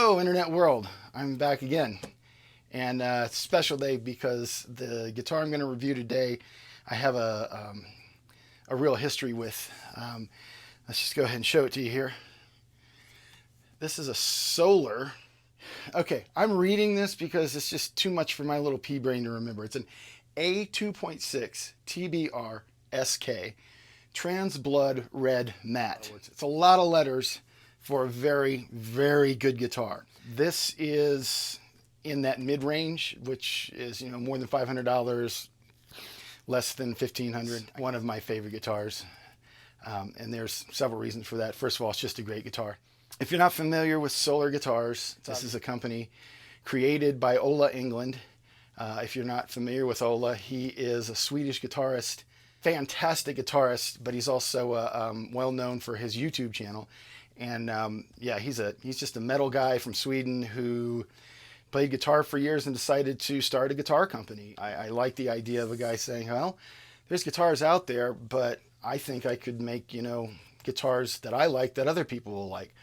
Hello, Internet world. I'm back again. And it's a special day because the guitar I'm going to review today, I have a real history with. Let's just go ahead and show it to you here. This is a Solar. Okay, I'm reading this because it's just too much for my little pea brain to remember. It's an A2.6 TBR SK Trans Blood Red Matte. It's a lot of letters for a very, very good guitar. This is in that mid-range, which is, more than $500, less than $1,500. One of my favorite guitars. And there's several reasons for that. First of all, it's just a great guitar. If you're not familiar with Solar guitars, this is a company created by Ola England. If you're not familiar with Ola, he is a Swedish guitarist, fantastic guitarist, but he's also well known for his YouTube channel. And yeah, he's just a metal guy from Sweden who played guitar for years and decided to start a guitar company. I like the idea of a guy saying, well, there's guitars out there, but I think I could make, guitars that I like that other people will like.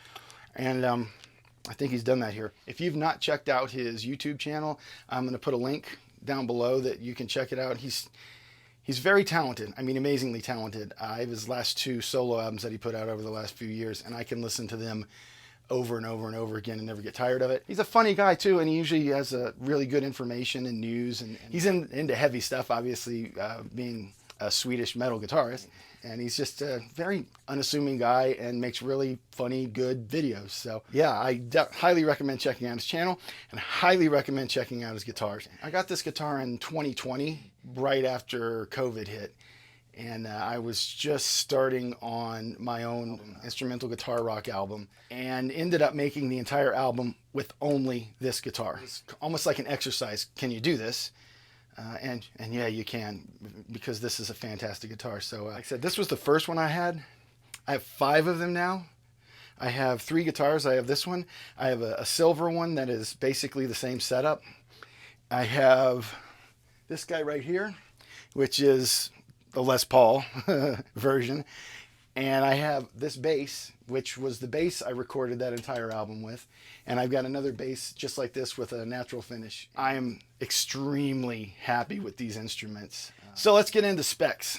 And I think he's done that here. If you've not checked out his YouTube channel, I'm going to put a link down below that you can check it out. He's very talented. I mean, amazingly talented. I have his last 2 solo albums that he put out over the last few years, and I can listen to them over and over and over again and never get tired of it. He's a funny guy too, and he usually has a really good information and news, and he's into heavy stuff, obviously, being a Swedish metal guitarist. And he's just a very unassuming guy and makes really funny, good videos. So yeah, I highly recommend checking out his channel and highly recommend checking out his guitars. I got this guitar in 2020, right after COVID hit. And I was just starting on my own instrumental guitar rock album and ended up making the entire album with only this guitar. It's almost like an exercise. Can you do this? And yeah, you can, because this is a fantastic guitar. So like I said, this was the first one I had. I have 5 of them now. I have 3 guitars. I have this one. I have a silver one that is basically the same setup. I have this guy right here, which is the Les Paul version. And I have this bass, which was the bass I recorded that entire album with. And I've got another bass just like this with a natural finish. I am extremely happy with these instruments. So let's get into specs.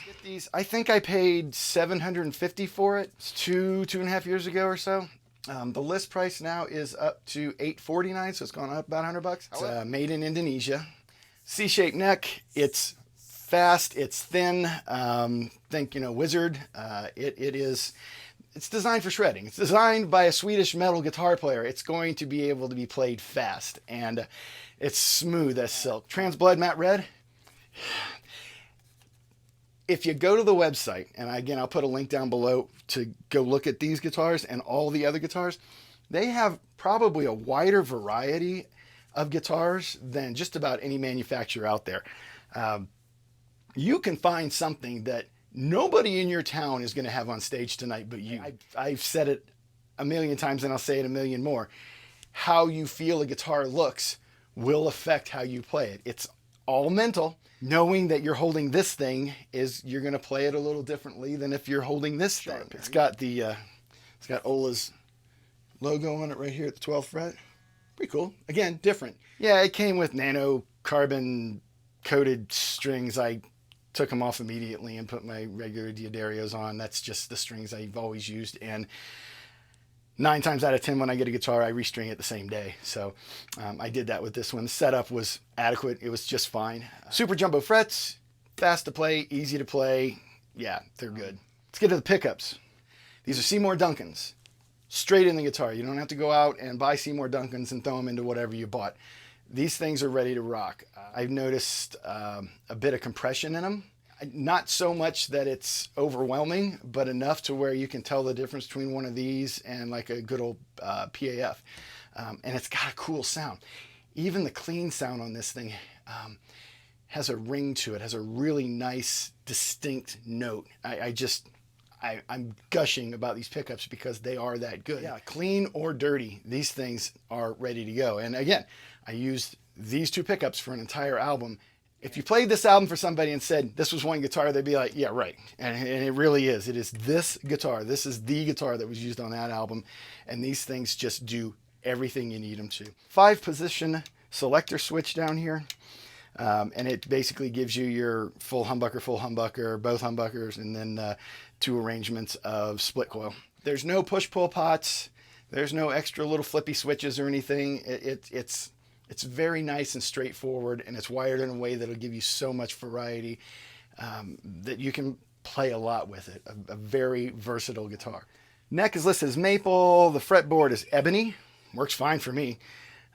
I think I paid $750 for it. It's 2.5 years ago or so. The list price now is up to $849, so it's gone up about $100. It's made in Indonesia. C-shaped neck. It's fast, it's thin, think, Wizard. It's designed for shredding. It's designed by a Swedish metal guitar player. It's going to be able to be played fast, and it's smooth as silk. Trans Blood Matte Red. If you go to the website, and again, I'll put a link down below to go look at these guitars and all the other guitars, they have probably a wider variety of guitars than just about any manufacturer out there. You can find something that nobody in your town is going to have on stage tonight but you. I've said it a million times and I'll say it a million more. How you feel a guitar looks will affect how you play it. It's all mental. Knowing that you're holding this thing you're going to play it a little differently than if you're holding this thing. It's got it's got Ola's logo on it right here at the 12th fret. Pretty cool. Again, different. Yeah, it came with nano carbon coated strings. I took them off immediately and put my regular Diodarios on. That's just the strings I've always used. And 9 times out of 10 when I get a guitar, I restring it the same day. So I did that with this one. The setup was adequate. It was just fine. Super jumbo frets, fast to play, easy to play. Yeah, they're good. Let's get to the pickups. These are Seymour Duncans. Straight in the guitar. You don't have to go out and buy Seymour Duncans and throw them into whatever you bought. These things are ready to rock. I've noticed a bit of compression in them. Not so much that it's overwhelming, but enough to where you can tell the difference between one of these and like a good old PAF. And it's got a cool sound. Even the clean sound on this thing has a ring to it, has a really nice, distinct note. I'm gushing about these pickups because they are that good. Yeah, clean or dirty, these things are ready to go. And again, I used these 2 pickups for an entire album. If you played this album for somebody and said this was one guitar, they'd be like, yeah, right. And it really is. It is this guitar. This is the guitar that was used on that album. And these things just do everything you need them to. 5-position selector switch down here. And it basically gives you your full humbucker, both humbuckers, and then 2 arrangements of split coil. There's no push-pull pots. There's no extra little flippy switches or anything. It's very nice and straightforward, and it's wired in a way that'll give you so much variety that you can play a lot with it. A very versatile guitar. Neck is listed as maple. The fretboard is ebony. Works fine for me.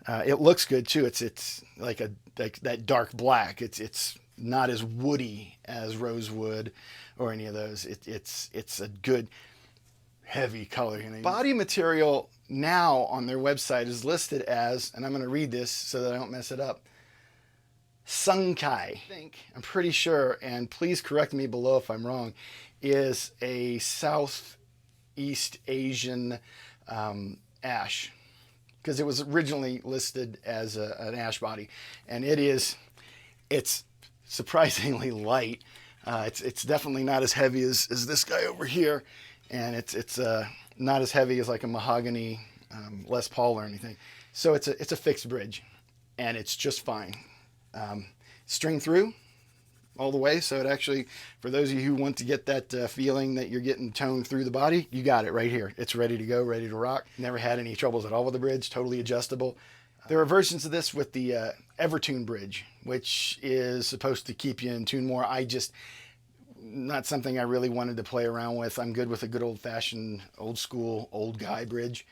It looks good too. It's like that dark black. It's not as woody as rosewood or any of those. It's a good heavy color. Body material now on their website is listed as, and I'm going to read this so that I don't mess it up, Sunkai. I'm pretty sure, and please correct me below if I'm wrong, is a Southeast Asian ash, because it was originally listed as an ash body, and it's surprisingly light. It's definitely not as heavy as this guy over here, and it's not as heavy as like a mahogany Les Paul or anything. So it's a fixed bridge, and it's just fine. String through all the way, so it actually, for those of you who want to get that feeling that you're getting tone through the body, you got it right here. It's ready to go, ready to rock. Never had any troubles at all with the bridge. Totally adjustable. There are versions of this with the Evertune bridge, which is supposed to keep you in tune more. Not something I really wanted to play around with. I'm good with a good old-fashioned, old-school, old guy bridge.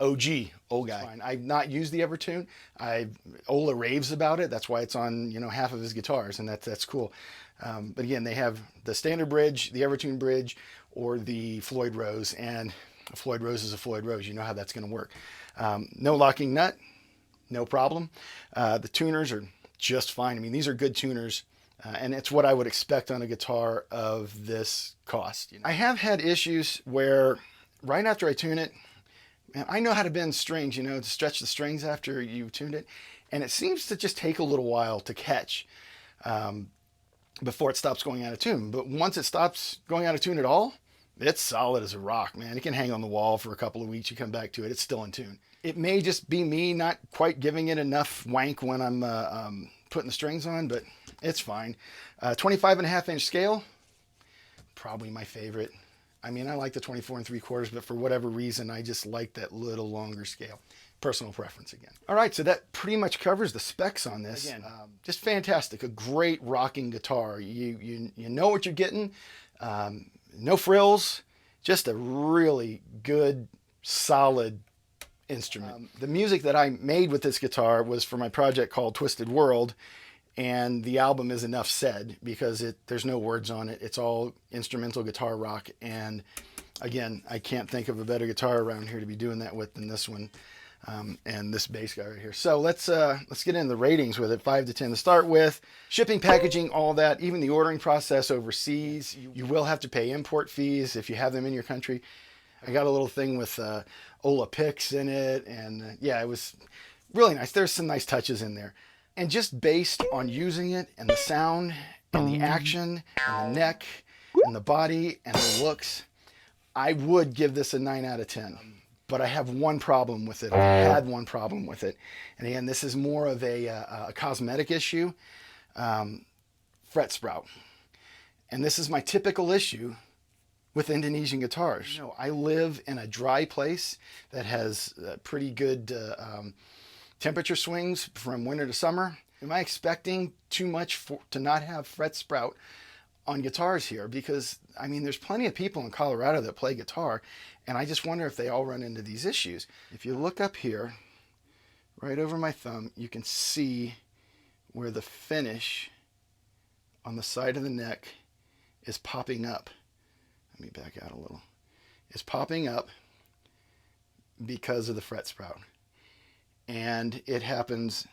OG, old guy. I've not used the Evertune. Ola raves about it. That's why it's on half of his guitars, and that's cool. But again, they have the standard bridge, the Evertune bridge, or the Floyd Rose, and a Floyd Rose is a Floyd Rose. You know how that's going to work. No locking nut, no problem. The tuners are just fine. I mean, these are good tuners. And it's what I would expect on a guitar of this cost. I have had issues where right after I tune it, and I know how to bend strings, to stretch the strings after you've tuned it, and it seems to just take a little while to catch before it stops going out of tune. But once it stops going out of tune at all, it's solid as a rock, man. It can hang on the wall for a couple of weeks. You come back to it, it's still in tune. It may just be me not quite giving it enough wank when I'm putting the strings on, but it's fine. 25.5-inch scale, probably my favorite. I mean, I like the 24 3/4, but for whatever reason, I just like that little longer scale. Personal preference again. All right, so that pretty much covers the specs on this. Again, just fantastic. A great rocking guitar. You know what you're getting. No frills. Just a really good, solid instrument. The music that I made with this guitar was for my project called Twisted World, and the album is Enough Said because there's no words on it. It's all instrumental guitar rock, and again, I can't think of a better guitar around here to be doing that with than this one, and this bass guy right here. So let's get into the ratings with it. 5 to 10 to start with. Shipping, packaging, all that, even the ordering process overseas. You will have to pay import fees if you have them in your country. I got a little thing with Ola picks in it, and yeah, it was really nice. There's some nice touches in there. And just based on using it and the sound and the action and the neck and the body and the looks, I would give this a 9 out of 10. But I have one problem with it. I've had one problem with it. And again, this is more of a cosmetic issue. Fret sprout. And this is my typical issue with Indonesian guitars. I live in a dry place that has pretty good temperature swings from winter to summer. Am I expecting too much to not have fret sprout on guitars here? Because, I mean, there's plenty of people in Colorado that play guitar, and I just wonder if they all run into these issues. If you look up here, right over my thumb, you can see where the finish on the side of the neck is popping up. Let me back out a little. It's popping up because of the fret sprout. And it happens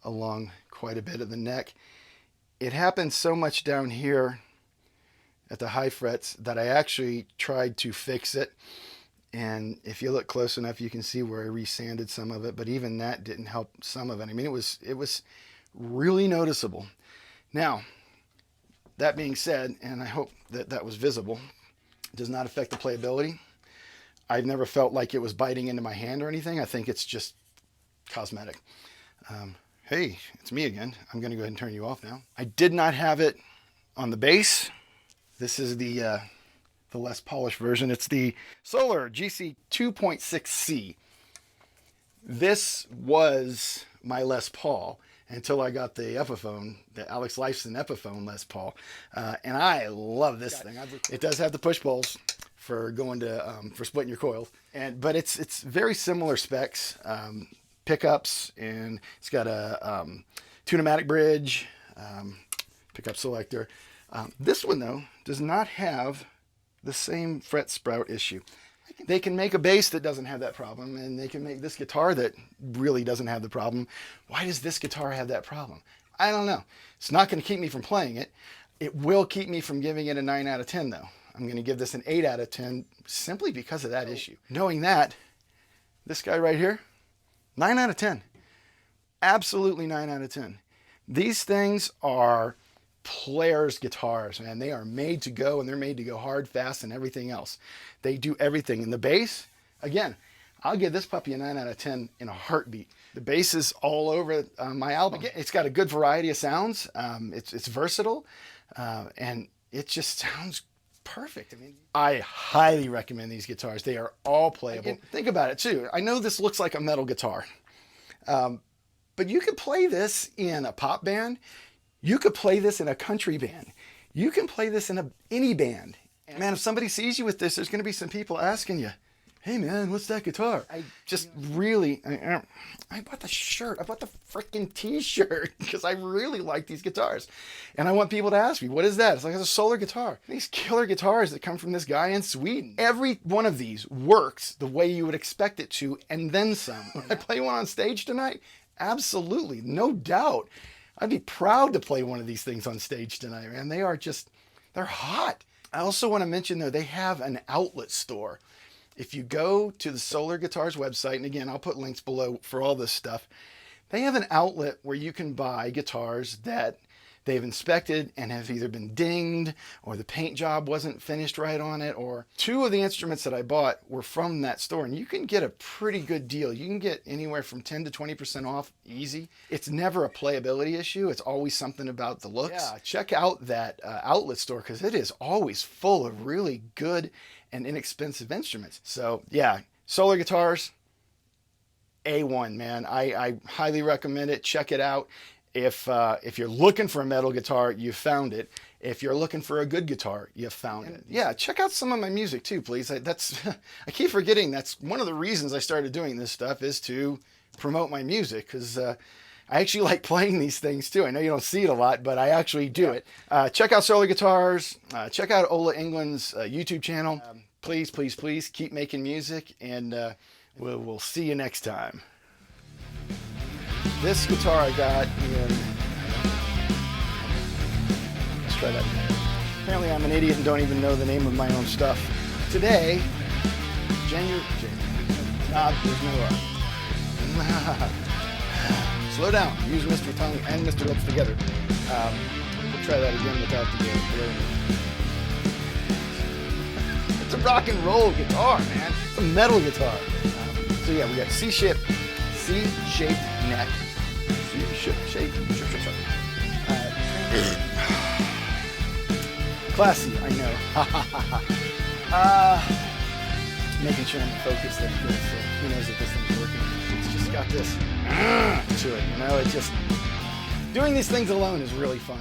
along quite a bit of the neck. It happens so much down here at the high frets that I actually tried to fix it. And if you look close enough, you can see where I resanded some of it, but even that didn't help some of it. I mean, it was really noticeable. Now, that being said, and I hope that was visible, it does not affect the playability I've never felt like it was biting into my hand or anything. I think it's just cosmetic. Hey, it's me again. I'm going to go ahead and turn you off now. I did not have it on the bass. This is the less polished version. It's the Solar GC 2.6C. This was my Les Paul until I got the Epiphone, the Alex Lifeson Epiphone Les Paul, and I love this thing. It does have the push pulls for going to for splitting your coils, but it's very similar specs, pickups, and it's got a tune-o-matic bridge, pickup selector. This one though does not have the same fret sprout issue. They can make a bass that doesn't have that problem, and they can make this guitar that really doesn't have the problem. Why does this guitar have that problem? I don't know. It's not going to keep me from playing it. It will keep me from giving it a 9 out of 10 though. I'm going to give this an 8 out of 10 simply because of that issue. Knowing that, this guy right here, 9 out of 10. Absolutely 9 out of 10. These things are players' guitars, man. They are made to go, and they're made to go hard, fast, and everything else. They do everything. In the bass, again, I'll give this puppy a 9 out of 10 in a heartbeat. The bass is all over my album. Again, it's got a good variety of sounds. It's versatile, and it just sounds perfect. I mean, I highly recommend these guitars. They are all playable. Again, think about it too. I know this looks like a metal guitar, but you could play this in a pop band. You could play this in a country band. You can play this in any band. And man, if somebody sees you with this, there's going to be some people asking you, hey man, what's that guitar? I bought the shirt. I bought the freaking t-shirt because I really like these guitars. And I want people to ask me, what is that? It's like, it's a Solar guitar. These killer guitars that come from this guy in Sweden. Every one of these works the way you would expect it to, and then some. When I play one on stage tonight, absolutely, no doubt. I'd be proud to play one of these things on stage tonight, man. They're hot. I also want to mention though, they have an outlet store. If you go to the Solar Guitars website, and again, I'll put links below for all this stuff, they have an outlet where you can buy guitars that they've inspected and have either been dinged, or the paint job wasn't finished right on it, or two of the instruments that I bought were from that store, and you can get a pretty good deal. You can get anywhere from 10 to 20% off easy. It's never a playability issue. It's always something about the looks. Yeah, check out that outlet store because it is always full of really good and inexpensive instruments. So yeah, Solar guitars, A1, man. I highly recommend it. Check it out. If you're looking for a metal guitar, you found it. If you're looking for a good guitar, you found it. Yeah, check out some of my music too, please. I keep forgetting that's one of the reasons I started doing this stuff, is to promote my music, because I actually like playing these things too. I know you don't see it a lot, but I actually do it. Check out Solar Guitars. Check out Ola England's YouTube channel. Please, please, please keep making music, and we'll see you next time. This guitar I got in, let's try that again. Apparently I'm an idiot and don't even know the name of my own stuff. Today, there's no slow down, use Mr. Tongue and Mr. Lips together. We'll try that again without the blurring. It's a rock and roll guitar, man. It's a metal guitar. So yeah, we got C-shaped neck. Classy, I know. Making sure I'm focused that he knows that this thing's working. It's just got this to it, you know. It's just doing these things alone is really fun.